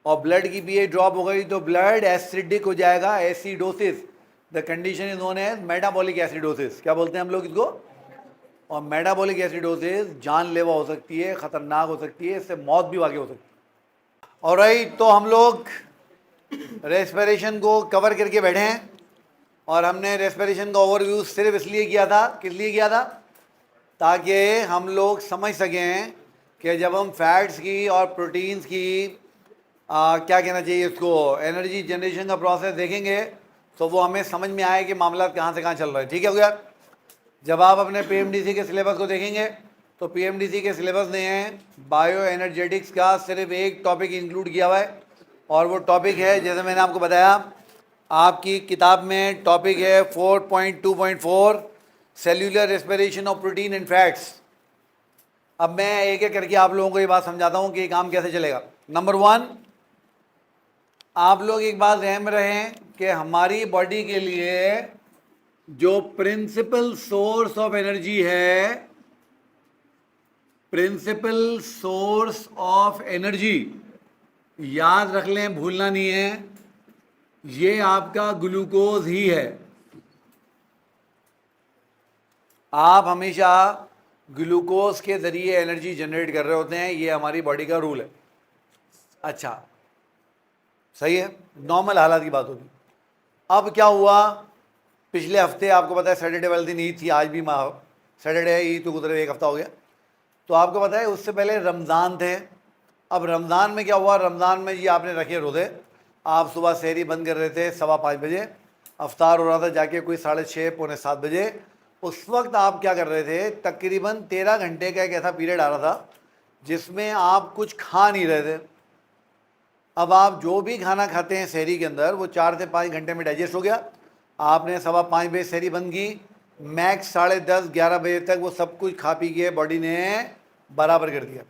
और ब्लड की pH drop हो गई तो ब्लड एसिडिक हो जाएगा, acidosis. The condition is known as metabolic acidosis. क्या बोलते हैं हम लोग इसको? और मेटाबॉलिक एसिडोसिस जानलेवा हो सकती है, खतरनाक हो सकती है, इससे मौत भी वाकई हो सकती है। ऑलराइट, तो हम लोग रेस्पिरेशन को कवर करके बैठे हैं और हमने रेस्पिरेशन का ओवरव्यू सिर्फ इसलिए किया था, किस लिए किया था? ताकि हम लोग समझ सकें कि जब हम फैट्स की और प्रोटीन्स की क्या कहना चाहिए उसको, एनर्जी जनरेशन का प्रोसेस देखेंगे तो वो हमें समझ में आए कि मामला कहाँ से कहाँ चल रहा है। ठीक है भैया? जब आप अपने पीएमडीसी के सिलेबस को देखेंगे तो पीएमडीसी के सिलेबस ने बायो एनर्जेटिक्स का सिर्फ एक टॉपिक इंक्लूड किया हुआ है और वो टॉपिक है, जैसे मैंने आपको बताया, आपकी किताब में टॉपिक है 4.2.4 cellular respiration of protein and fats. अब मैं एक एक करके आप लोगों को ये बात समझाता हूँ कि ये काम कैसे चलेगा। नंबर 1, आप लोग एक बात ध्यान में रहें कि हमारी बॉडी के लिए जो प्रिंसिपल सोर्स ऑफ एनर्जी है, प्रिंसिपल सोर्स ऑफ एनर्जी, याद रख लें, भूलना नहीं है, ये आपका ग्लूकोज ही है। आप हमेशा ग्लूकोज के जरिए एनर्जी जनरेट कर रहे होते हैं, ये हमारी बॉडी का रूल है। अच्छा, सही है, नॉर्मल हालात की बात होगी। अब क्या हुआ, पिछले हफ्ते आपको पता है सैटरडे वाले दिन ईद थी, आज भी सैटरडे है, ईद तो गुजरे एक हफ्ता हो गया। तो आपको पता है उससे पहले रमज़ान थे। अब रमज़ान में क्या हुआ, रमज़ान में जी आपने रखे रोज़े, आप सुबह सहरी बंद कर रहे थे 5:15 बजे, अफ्तार हो रहा था जाके कोई 6:30 पौने 7 बजे। उस वक्त आप क्या कर रहे थे, तकरीबन 13 घंटे का एक ऐसा पीरियड आ रहा था जिसमें आप कुछ खा नहीं रहे थे। अब आप जो भी खाना खाते हैं सहरी के अंदर वो 4 से 5 घंटे में डाइजेस्ट हो गया। आपने 5:15 बजे सहरी बंद की, मैक्स 10:30-11 बजे तक वो सब कुछ खा पी के बॉडी ने बराबर कर दिया।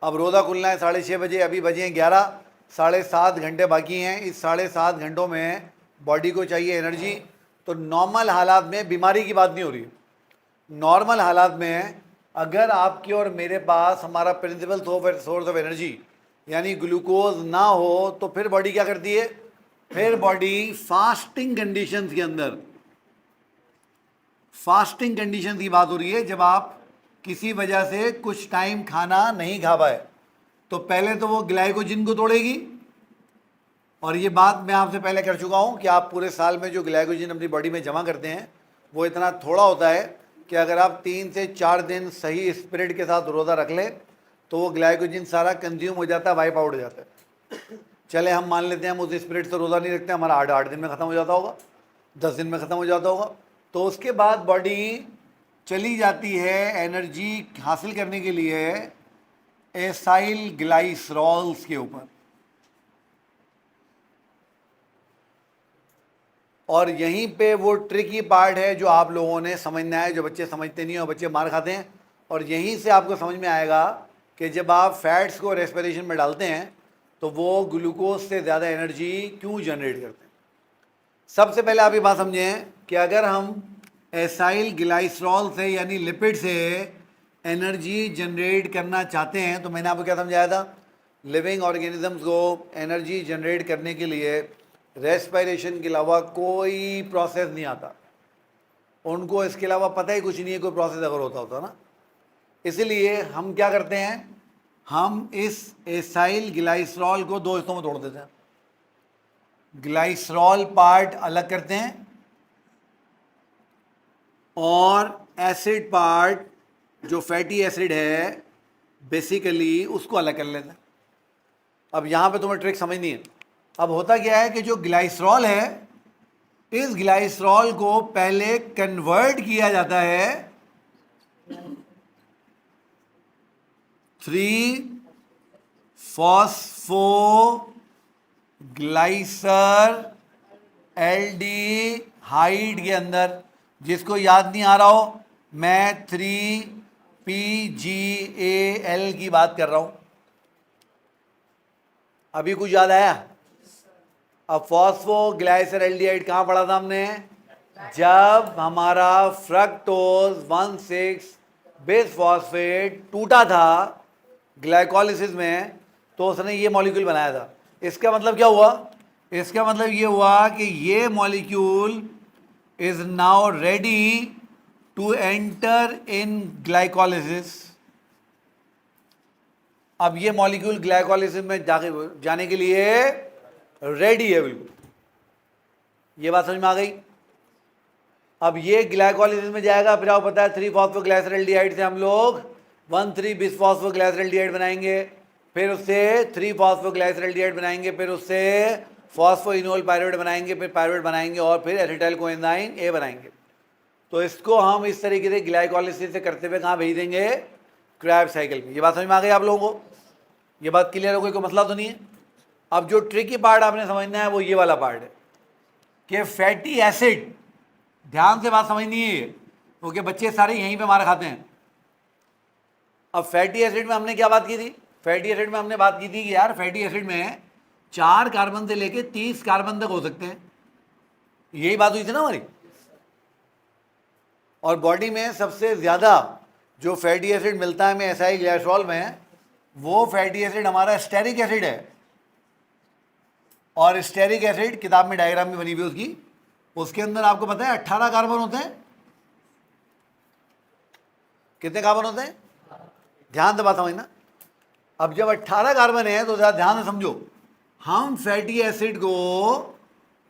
अब रोज़ा खुलना है 6:30 बजे, अभी बजे हैं 11, 7.5 घंटे बाकी हैं। इस 7.5 घंटों में बॉडी को चाहिए एनर्जी। तो नॉर्मल हालात में बीमारी की बात नहीं हो रही है, नॉर्मल हालात में अगर आपके और मेरे पास हमारा प्रिंसिपल सोर्स ऑफ एनर्जी यानी ग्लूकोज ना हो तो फिर बॉडी क्या करती है, फिर बॉडी फास्टिंग कंडीशंस के अंदर, फास्टिंग कंडीशन की बात हो रही है, जब आप किसी वजह से कुछ टाइम खाना नहीं खा पाए तो पहले तो वो ग्लाइकोजन को तोड़ेगी। और ये बात मैं आपसे पहले कर चुका हूँ कि आप पूरे साल में जो ग्लाइकोजन अपनी बॉडी में जमा करते हैं वो इतना थोड़ा होता है कि अगर आप 3 से 4 दिन सही स्पिरिट के साथ रोज़ा रख लें तो वो ग्लाइकोजन सारा कंज्यूम हो जाता है, वाइप आउट हो जाता है। चले हम मान लेते हैं हम उस स्पिरिट से रोज़ा नहीं रखते, हमारा 8 दिन में ख़त्म हो जाता होगा, 10 दिन में ख़त्म हो जाता होगा। तो उसके बाद बॉडी चली जाती है एनर्जी हासिल करने के लिए एसाइल ग्लाइसरॉल्स के ऊपर। और यहीं पे वो ट्रिकी पार्ट है जो आप लोगों ने समझना है, जो बच्चे समझते नहीं हैं और बच्चे मार खाते हैं। और यहीं से आपको समझ में आएगा कि जब आप फैट्स को रेस्पिरेशन में डालते हैं तो वो ग्लूकोज से ज़्यादा एनर्जी क्यों जनरेट करते हैं। सबसे पहले आप ये बात समझें कि अगर हम एसाइल ग्लाइसरॉल से यानी लिपिड से एनर्जी जनरेट करना चाहते हैं तो मैंने आपको क्या समझाया था, लिविंग ऑर्गेनिजम्स को एनर्जी जनरेट करने के लिए रेस्पिरेशन के अलावा कोई प्रोसेस नहीं आता। उनको इसके अलावा पता ही कुछ नहीं है कोई प्रोसेस अगर होता ना। इसलिए हम क्या करते हैं, हम इस एसाइल ग्लाइसरॉल को 2 हिस्सों में तोड़ देते हैं। ग्लाइसरॉल पार्ट अलग करते हैं और एसिड पार्ट जो फैटी एसिड है बेसिकली उसको अलग कर लेते हैं। अब यहाँ पे तुम्हें ट्रिक समझनी है। अब होता क्या है कि जो ग्लाइसरॉल है, इस ग्लाइसरॉल को पहले कन्वर्ट किया जाता है 3-फॉस्फोग्लाइसर एल्डिहाइड के अंदर। जिसको याद नहीं आ रहा हो, मैं 3-PGAL की बात कर रहा हूं। अभी कुछ याद आया? अब फॉस्फोग्लाइसर एल्डिहाइड कहाँ पढ़ा था हमने, जब हमारा फ्रक्टोज 1,6 बेस फॉस्फेट टूटा था ग्लाइकोलिसिस में तो उसने ये मॉलिक्यूल बनाया था। इसका मतलब क्या हुआ? इसका मतलब ये हुआ कि ये molecule is now ready to enter in glycolysis. अब ये मॉलिक्यूल ग्लाइकोलिसिस में जाने के लिए रेडी है बिल्कुल। ये बात समझ में आ गई? अब ये ग्लाइकोलिसिस में जाएगा, फिर आपको पता है 3-फॉस्फोग्लाइसरल्डिहाइड से हम लोग 1,3-बिस-फॉस्फोग्लाइसरल्डिहाइड बनाएंगे, फिर उससे 3-फॉस्फोग्लाइसरल्डिहाइड बनाएंगे, फिर उससे फॉस्फोइनोल पायरुवेट बनाएंगे, फिर पायरुवेट बनाएंगे और फिर एसिटाइल कोएंजाइम ए बनाएंगे। तो इसको हम इस तरीके से ग्लाइकोलिसिस से करते हुए कहाँ भेज देंगे? क्रेब्स साइकिल में। ये बात समझ में आ गई आप लोगों को? ये बात क्लियर हो गई? कोई मसला तो नहीं है? अब जो ट्रिकी पार्ट आपने समझना है वो ये वाला पार्ट है कि फैटी एसिड, ध्यान से बात समझनी है क्योंकि बच्चे सारे यहीं पे मार खाते हैं। अब फैटी एसिड में हमने क्या बात की थी? फैटी एसिड में हमने बात की थी कि यार फैटी एसिड में 4 कार्बन से लेके 30 कार्बन तक हो सकते हैं। यही बात हुई थी ना हमारी। और बॉडी में सबसे ज़्यादा जो फैटी एसिड मिलता है हमें एसआई ग्लिसरॉल में, वो फैटी एसिड हमारा स्टेरिक एसिड है। और स्टेरिक एसिड किताब में डायग्राम में बनी हुई उसकी, उसके अंदर आपको पता है 18 कार्बन होते हैं। कितने कार्बन होते हैं? ध्यान से बात समझना। अब जब 18 कार्बन है तो ज़रा ध्यान से समझो, हम फैटी एसिड को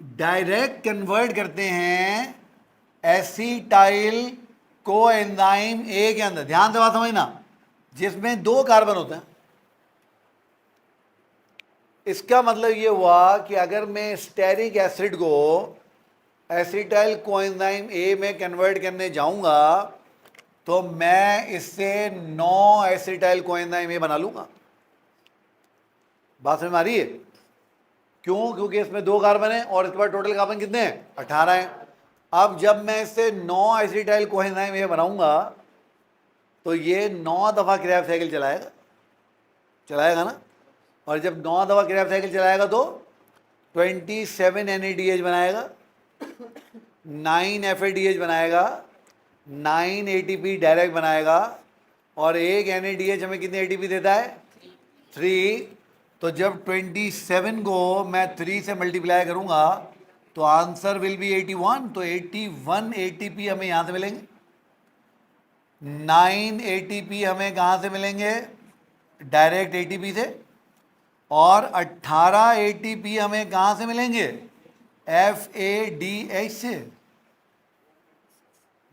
डायरेक्ट कन्वर्ट करते हैं एसिटाइल कोएंजाइम ए के अंदर। ध्यान से बात समझना, जिसमें 2 कार्बन होते हैं। इसका मतलब ये हुआ कि अगर मैं स्टेरिक एसिड को एसिटाइल कोएंजाइम ए में कन्वर्ट करने जाऊंगा तो मैं इससे 9 एसिटाइल कोएंजाइम ए बना लूंगा। बात समझ में आ रही है? क्यों? क्योंकि इसमें 2 कार्बन है और इसके बाद टोटल कार्बन कितने हैं? 18 हैं। अब जब मैं इससे 9 एसिटाइल कोएंजाइम ए बनाऊंगा तो ये 9 दफ़ा क्रेब्स साइकिल चलाएगा ना। और जब 9 दफ़ा क्रेब्स साइकिल चलाएगा तो 27 NADH बनाएगा, 9 FADH बनाएगा, 9 ATP डायरेक्ट बनाएगा और एक NADH हमें कितने ATP देता है? 3। तो जब 27 को मैं 3 से मल्टीप्लाई करूंगा तो आंसर विल बी 81। तो 81 ATP हमें यहाँ से मिलेंगे। 9 ATP हमें कहाँ से मिलेंगे? डायरेक्ट ATP से। और 18 ATP हमें कहाँ से मिलेंगे? FADH से।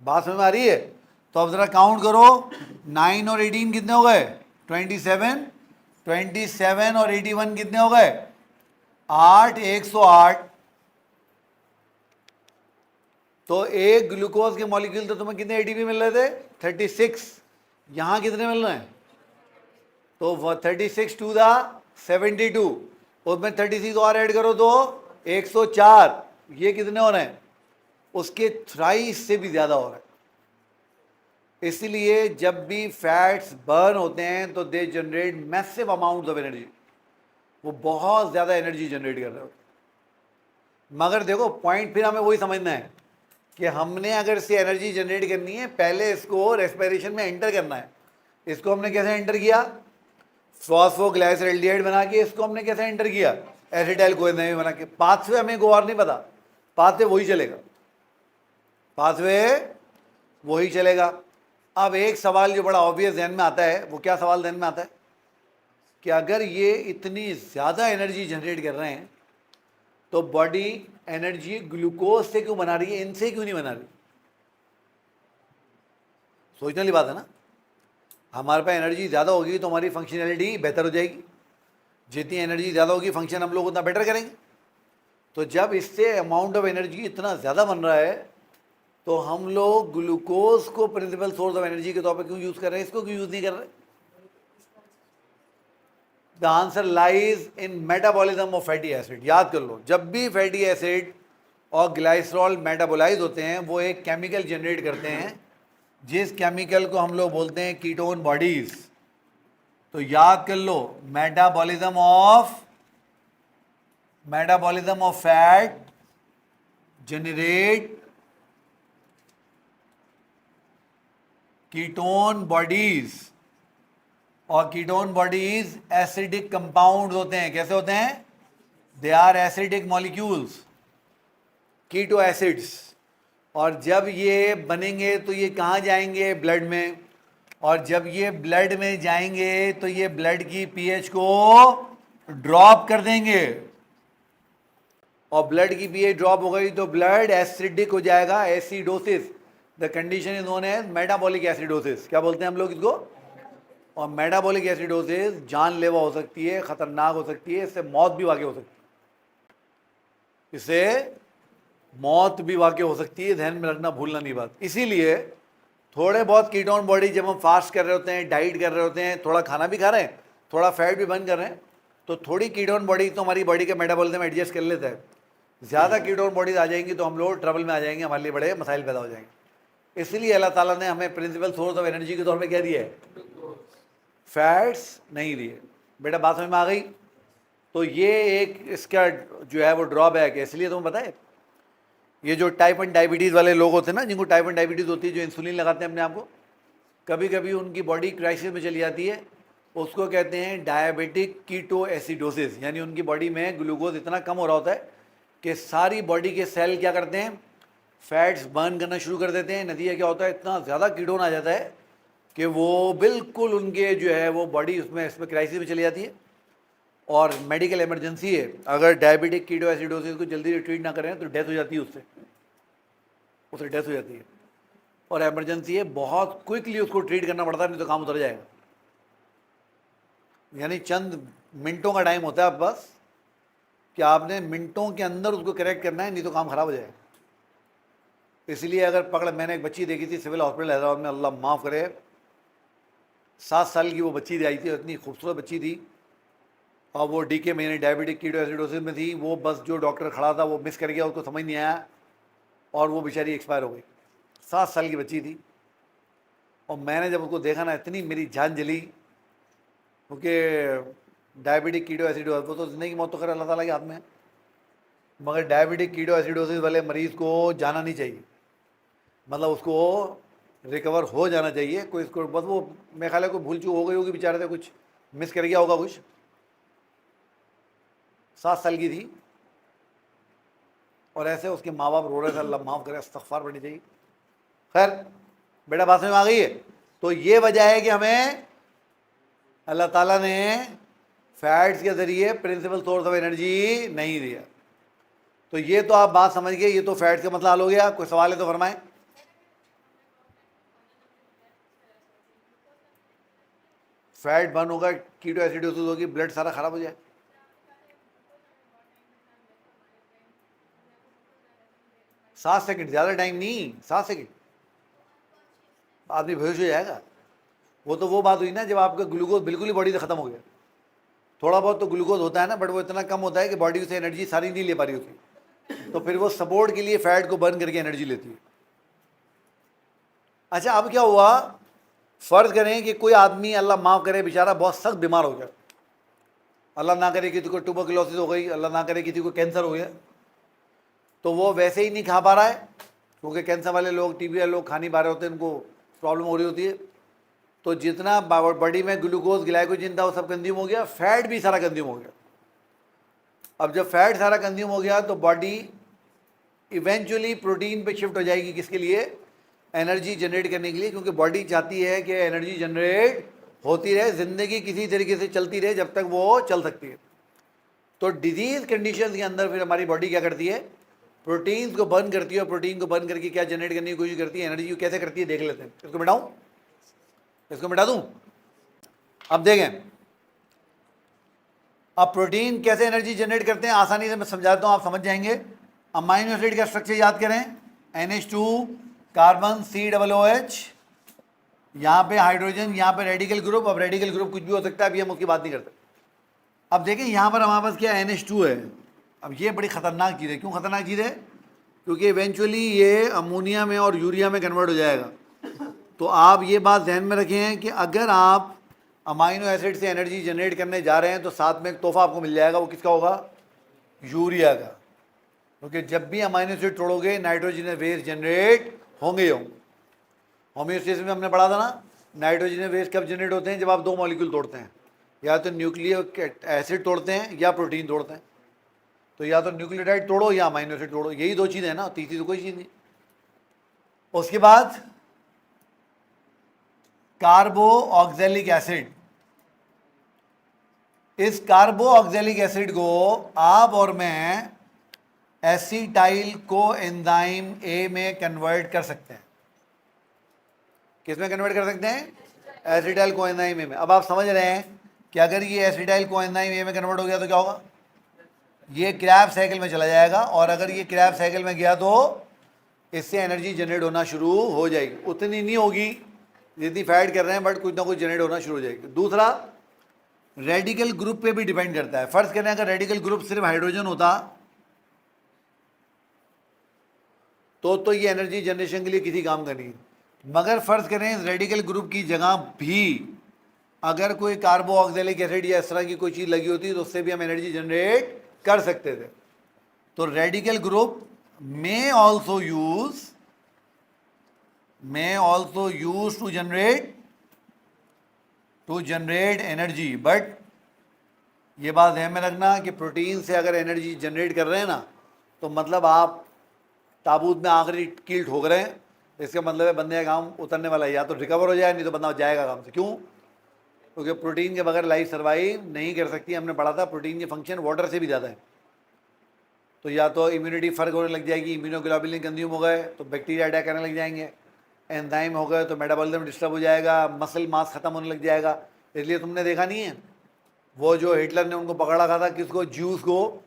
बात समझ में आ रही है? तो अब ज़रा काउंट करो, 9 और 18 कितने हो गए? 27। 27 और 81 कितने हो गए? 8। 108। तो एक ग्लूकोज के मॉलिक्यूल तो तुम्हें कितने ATP मिल रहे थे? 36। यहाँ कितने मिल रहे हैं? तो 36 टू द 72, उसमें 36 और ऐड करो तो 104। ये कितने हो रहे हैं? उसके थ्राइस से भी ज़्यादा हो रहा है। इसलिए जब भी फैट्स बर्न होते हैं तो they generate massive amount of energy. वो बहुत ज़्यादा एनर्जी जनरेट कर रहे होते हैं। मगर देखो पॉइंट फिर हमें वही समझना है कि हमने अगर इससे एनर्जी जनरेट करनी है, पहले इसको रेस्पिरेशन में एंटर करना है। इसको हमने कैसे एंटर किया? फॉस्फोग्लाइसरल्डिहाइड बना के। इसको हमने कैसे एंटर किया? एसिटाइल कोएंजाइम बना के। पाथवे हमें को और नहीं पता, पाथवे वही चलेगा, पाथवे वही चलेगा। अब एक सवाल जो बड़ा ऑब्वियस ध्यान में आता है, वो क्या सवाल ध्यान में आता है कि अगर ये इतनी ज़्यादा एनर्जी जनरेट कर रहे हैं तो बॉडी एनर्जी ग्लूकोज से क्यों बना रही है, इनसे क्यों नहीं बना रही? सोचने वाली बात है ना। हमारे पास एनर्जी ज़्यादा होगी तो हमारी फंक्शनैलिटी बेहतर हो जाएगी। जितनी एनर्जी ज़्यादा होगी फंक्शन हम लोग उतना बेटर करेंगे। तो जब इससे अमाउंट ऑफ एनर्जी इतना ज़्यादा बन रहा है तो हम लोग ग्लूकोज को प्रिंसिपल सोर्स ऑफ एनर्जी के तौर पर क्यों यूज़ कर रहे हैं? इसको क्यों यूज़ नहीं कर रहे? The answer lies in metabolism of fatty acid. याद कर लो, जब भी फैटी एसिड और ग्लाइसरॉल मेटाबोलाइज होते हैं वो एक केमिकल जनरेट करते हैं, जिस केमिकल को हम लोग बोलते हैं कीटोन बॉडीज। तो याद कर लो, metabolism of fat generate ketone bodies, और कीटोन बॉडीज एसिडिक कंपाउंड होते हैं। कैसे होते हैं? They are acidic molecules, keto acids. और जब ये बनेंगे तो ये कहाँ जाएंगे? ब्लड में। और जब ये ब्लड में जाएंगे तो ये ब्लड की पीएच को ड्रॉप कर देंगे, और ब्लड की पीएच ड्रॉप हो गई तो ब्लड एसिडिक हो जाएगा, acidosis. The condition is known as metabolic acidosis. क्या बोलते हैं हम लोग इसको? और मेटाबॉलिक एसिडोसिस जानलेवा हो सकती है, खतरनाक हो सकती है, इससे मौत भी वाकई हो सकती है, इससे मौत भी वाकई हो सकती है, ध्यान में रखना, भूलना नहीं बात। इसीलिए थोड़े बहुत कीटोन बॉडी, जब हम फास्ट कर रहे होते हैं, डाइट कर रहे होते हैं, थोड़ा खाना भी खा रहे हैं, थोड़ा फैट भी बर्न कर रहे हैं, तो थोड़ी कीटोन बॉडी तो हमारी बॉडी के मेटाबॉलिज्म एडजस्ट कर लेता है। ज़्यादा कीटोन बॉडीज आ जाएंगी तो हम लोग ट्रबल में आ जाएंगे, हमारे लिए बड़े मसाइल पैदा हो जाएंगे। इसलिए अल्लाह ताला ने हमें प्रिंसिपल सोर्स ऑफ एनर्जी के तौर पे क्या दिया है? फैट्स नहीं दिए। बेटा बात समझ में आ गई? तो ये एक इसका जो है वो ड्रॉबैक है। इसलिए तुम्हें पता है, ये जो टाइप 1 डायबिटीज़ वाले लोग होते हैं ना, जिनको टाइप 1 डायबिटीज़ होती है, जो इंसुलिन लगाते हैं अपने आप को, कभी कभी उनकी बॉडी क्राइसिस में चली जाती है, उसको कहते हैं डायबिटिक कीटो एसिडोसिस। यानी उनकी बॉडी में ग्लूकोज इतना कम हो रहा होता है कि सारी बॉडी के सेल क्या करते हैं? फैट्स बर्न करना शुरू कर देते हैं। नतीजा क्या होता है? इतना ज़्यादा कीटोन आ जाता है कि वो बिल्कुल उनके जो है वो बॉडी इसमें क्राइसिस में चली जाती है, और मेडिकल इमरजेंसी है। अगर डायबिटिक कीटो एसिडोसिस को जल्दी ट्रीट ना करें तो डेथ हो जाती है, उससे डेथ हो जाती है। और इमरजेंसी है, बहुत क्विकली उसको ट्रीट करना पड़ता है, नहीं तो काम उतर जाएगा। यानी चंद मिनटों का टाइम होता है बस, कि आपने मिनटों के अंदर उसको करेक्ट करना है, नहीं तो काम खराब हो जाएगा। इसलिए अगर पकड़, मैंने एक बच्ची देखी थी सिविल हॉस्पिटल हैदराबाद में, अल्लाह माफ़ करे, 7 साल की वो बच्ची आई थी, इतनी खूबसूरत बच्ची थी, और वो डीके में यानी डायबिटिक कीटो एसिडोसिस में थी। वो बस जो डॉक्टर खड़ा था वो मिस कर गया, उसको समझ नहीं आया, और वो बेचारी एक्सपायर हो गई। 7 साल की बच्ची थी। और मैंने जब उसको देखा ना, इतनी मेरी जान जली, क्योंकि डायबिटिक कीटो एसिडोसिस, वो तो ज़िंदगी की मौत तो खैर अल्लाह ताला के हाथ में है, मगर डायबिटिक कीटो एसिडोसिस वाले मरीज़ को जाना नहीं चाहिए, मतलब उसको रिकवर हो जाना चाहिए। कोई इसको बस वो, मेरे ख्याल है कोई भूल चूक हो गई होगी बेचारे से, कुछ मिस कर गया होगा कुछ। 7 साल की थी, और ऐसे उसके माँ बाप रो रहे थे, अल्लाह माफ़ करे, इस्तग़फ़ार पढ़नी चाहिए। खैर बेटा बात में आ गई है। तो ये वजह है कि हमें अल्लाह ताला ने फैट्स के ज़रिए प्रिंसिपल सोर्स ऑफ एनर्जी नहीं दिया। तो ये तो आप बात समझ गए, ये तो फैट्स का मतलब हल हो गया। कोई सवाल है तो फरमाएं। फैट बर्न होगा, कीटो एसिडोसिस होगी, ब्लड सारा खराब हो जाए। सात सेकंड, ज़्यादा टाइम नहीं, 7 सेकंड, आदमी बेहोश हो जाएगा। वो तो वो बात हुई ना जब आपका ग्लूकोज बिल्कुल ही बॉडी से ख़त्म हो गया। थोड़ा बहुत तो ग्लूकोज होता है ना, बट वो इतना कम होता है कि बॉडी से एनर्जी सारी नहीं ले पा रही उसकी, तो फिर वो सपोर्ट के लिए फैट को बर्न करके एनर्जी लेती है। अच्छा, अब क्या हुआ, फ़र्ज़ करें कि कोई आदमी, अल्लाह माफ़ करे, बेचारा बहुत सख्त बीमार हो गया, अल्लाह ना करे किसी को ट्यूबरकुलोसिस हो गई, अल्लाह ना करे किसी को कैंसर हो गया, तो वो वैसे ही नहीं खा पा रहा है, क्योंकि कैंसर वाले लोग, टीबी वाले लोग खा नहीं पा रहे होते, उनको प्रॉब्लम हो रही होती है। तो जितना बॉडी में ग्लूकोज ग्लाइकोजन था वो सब कंज्यूम हो गया, फैट भी सारा कंज्यूम हो गया। अब जब फैट सारा कंज्यूम हो गया तो बॉडी इवेंचुअली प्रोटीन पे शिफ्ट हो जाएगी, किसके लिए? एनर्जी जनरेट करने के लिए, क्योंकि बॉडी चाहती है कि एनर्जी जनरेट होती रहे, ज़िंदगी किसी तरीके से चलती रहे जब तक वो चल सकती है। तो डिजीज़ कंडीशन के अंदर फिर हमारी बॉडी क्या करती है? प्रोटीन्स को बर्न करती है, और प्रोटीन को बर्न करके क्या जनरेट करने की कोशिश करती है? एनर्जी को कैसे करती है देख लेते हैं। इसको मिटाऊं, इसको मिटा दूं? अब देखें, अब प्रोटीन कैसे एनर्जी जनरेट करते हैं, आसानी से मैं समझाता हूं, आप समझ जाएंगे। अमाइनो एसिड का स्ट्रक्चर याद करें, NH2 कार्बन COOH, यहाँ पे हाइड्रोजन, यहाँ पे रेडिकल ग्रुप। अब रेडिकल ग्रुप कुछ भी हो सकता है, अभी हम उसकी बात नहीं करते। अब देखें यहाँ पर हमारे पास क्या NH2 है। अब ये बड़ी ख़तरनाक चीज़ है। क्यों ख़तरनाक चीज़ है? क्योंकि इवेंचुअली ये अमोनिया में और यूरिया में कन्वर्ट हो जाएगा। तो आप ये बात ध्यान में रखें कि अगर आप अमाइनो एसिड से एनर्जी जनरेट करने जा रहे हैं तो साथ में एक तोहफा आपको मिल जाएगा। वो किसका होगा? यूरिया का। क्योंकि जब भी अमाइनो एसिड तोड़ोगे नाइट्रोजन वेस्ट जनरेट होंगे। होम्योस्टेसिस में हमने पढ़ा था ना, नाइट्रोजन वेस्ट कब जनरेट होते हैं? जब आप 2 मॉलिक्यूल तोड़ते हैं, या तो न्यूक्लिक एसिड तोड़ते हैं या प्रोटीन तोड़ते हैं। तो या तो न्यूक्लियोटाइड तोड़ो या अमीनो एसिड तोड़ो, यही दो चीज़ें हैं ना, तीसरी तो कोई चीज़ नहीं। उसके बाद कार्बो ऑक्जेलिक एसिड। इस कार्बो ऑक्जेलिक एसिड को आप और मैं एसिटाइल को एंजाइम ए में कन्वर्ट कर सकते हैं। किस में कन्वर्ट कर सकते हैं? एसिटाइल को एंजाइम ए में। अब आप समझ रहे हैं कि अगर ये एसिटाइल को एंजाइम ए में कन्वर्ट हो गया तो क्या होगा? ये क्रैब साइकिल में चला जाएगा, और अगर ये क्रैब साइकिल में गया तो इससे एनर्जी जनरेट होना शुरू हो जाएगी। उतनी नहीं होगी जितनी फैट कर रहे हैं, बट कुछ ना कुछ जनरेट होना शुरू हो जाएगी। दूसरा, रेडिकल ग्रुप पे भी डिपेंड करता है। फर्ज करें अगर रेडिकल ग्रुप सिर्फ हाइड्रोजन होता तो ये एनर्जी जनरेशन के लिए किसी काम का नहीं, मगर फर्ज करें इस रेडिकल ग्रुप की जगह भी अगर कोई कार्बो ऑक्जेलिक एसिड या इस तरह की कोई चीज़ लगी होती तो उससे भी हम एनर्जी जनरेट कर सकते थे। तो radical group may also use to generate energy, but ये बात ध्यान में रखना कि प्रोटीन से अगर एनर्जी जनरेट कर रहे हैं ना, तो मतलब आप ताबूत में आखिरी कील ठोक रहे हैं। इसका मतलब है बंदे का काम उतरने वाला है, या तो रिकवर हो जाए नहीं तो बंदा जाएगा काम से। क्यों? क्योंकि प्रोटीन के बगैर लाइफ सर्वाइव नहीं कर सकती। हमने पढ़ा था प्रोटीन की फंक्शन वाटर से भी ज़्यादा है। तो या तो इम्यूनिटी फ़र्क होने लग जाएगी, इम्यूनोग्लोबुलिन कंज्यूम हो गए तो बैक्टीरिया अटैक करने लग जाएंगे, एंजाइम हो गए तो मेटाबॉलिज्म डिस्टर्ब हो जाएगा, मसल मास ख़त्म होने लग जाएगा। इसलिए तुमने देखा नहीं है वो जो हिटलर ने उनको पकड़ रखा था, किसको? ज्यूस को,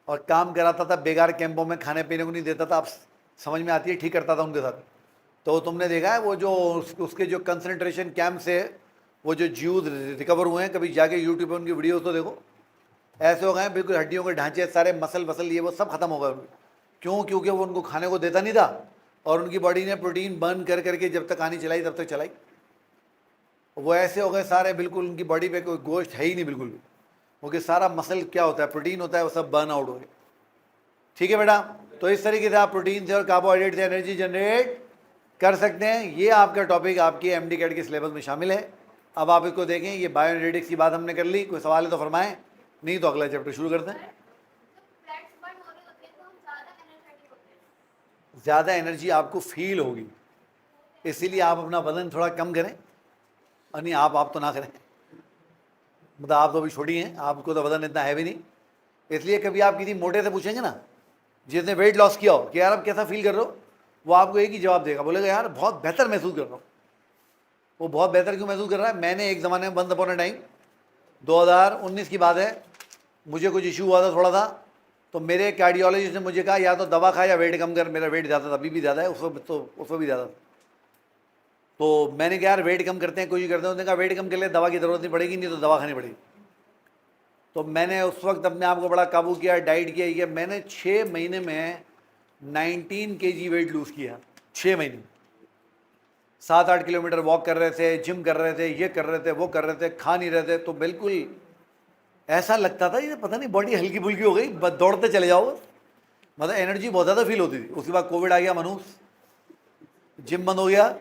और काम कराता था बेकार कैंपों में, खाने पीने को नहीं देता था। अब समझ में आती है, ठीक करता था उनके साथ। तो तुमने देखा है वो जो उसके जो कंसंट्रेशन कैंप से वो जो ज्यूज रिकवर हुए हैं, कभी जाके यूट्यूब पर उनकी वीडियोस तो देखो, ऐसे हो गए बिल्कुल, हड्डियों के ढांचे सारे मसल वसल ये वो सब खत्म हो गए। क्यों? क्योंकि वो उनको खाने को देता नहीं था, और उनकी बॉडी ने प्रोटीन बर्न कर करके जब तक कहानी चलाई तब तक चलाई। वो ऐसे हो गए सारे, बिल्कुल उनकी बॉडी पे कोई गोश्त है ही नहीं बिल्कुल भी, क्योंकि सारा मसल क्या होता है, प्रोटीन होता है, वो सब बर्न आउट हो गए। ठीक है बेटा, तो इस तरीके से आप प्रोटीन से और कार्बोहाइड्रेट से एनर्जी जनरेट कर सकते हैं। ये आपका टॉपिक आपके एमडी कैट के सिलेबस में शामिल है। अब आप इसको देखें, ये बायोएनर्जेटिक्स की बात हमने कर ली। कोई सवाल है तो फरमाएं, नहीं तो अगला चैप्टर शुरू करते हैं। ज़्यादा एनर्जी आपको फील होगी, इसीलिए आप अपना वजन थोड़ा कम करें। और नहीं, आप तो ना करें, मतलब आप तो अभी छोटी हैं, आपको तो वजन इतना है भी नहीं। इसलिए कभी आप किसी मोटे से पूछेंगे ना, जिसने वेट लॉस किया हो, कि यार आप कैसा फील कर रहे हो, वो आपको एक ही जवाब देगा, बोलेगा यार बहुत बेहतर महसूस कर रहा हूँ। वो बहुत बेहतर क्यों महसूस कर रहा है? मैंने एक ज़माने में वंस अपॉन अ टाइम 2019 की बात है, मुझे कुछ इशू हुआ था थोड़ा सा, तो मेरे कार्डियोलॉजिस्ट ने मुझे कहा या तो दवा खा या वेट कम कर। मेरा वेट ज़्यादा था, अभी भी ज़्यादा है, उस वक्त भी ज़्यादा था। तो मैंने कहा यार वेट कम करते हैं, कोशिश करते हैं। उसने कहा वेट कम कर ले, दवा की ज़रूरत नहीं पड़ेगी, नहीं तो दवा खानी पड़ेगी। तो मैंने उस वक्त अपने आप को बड़ा काबू किया, डाइट किया। मैंने 6 महीने में 19 kg वेट लूज़ किया। 6 महीने 7-8 किलोमीटर वॉक कर रहे थे, जिम कर रहे थे, ये कर रहे थे, वो कर रहे थे, खा नहीं रहे थे। तो बिल्कुल ऐसा लगता था ये पता नहीं बॉडी हल्की फुल्की हो गई, बस दौड़ते चले जाओ, मतलब एनर्जी बहुत ज़्यादा फील होती थी। उसके बाद कोविड आ गया, मनूस, जिम बंद हो गया,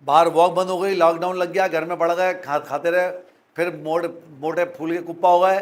बाहर वॉक बंद हो गई, लॉकडाउन लग गया, घर में पड़ गए, खाते रहे, फिर मोटे फूल के कुप्पा हो गए।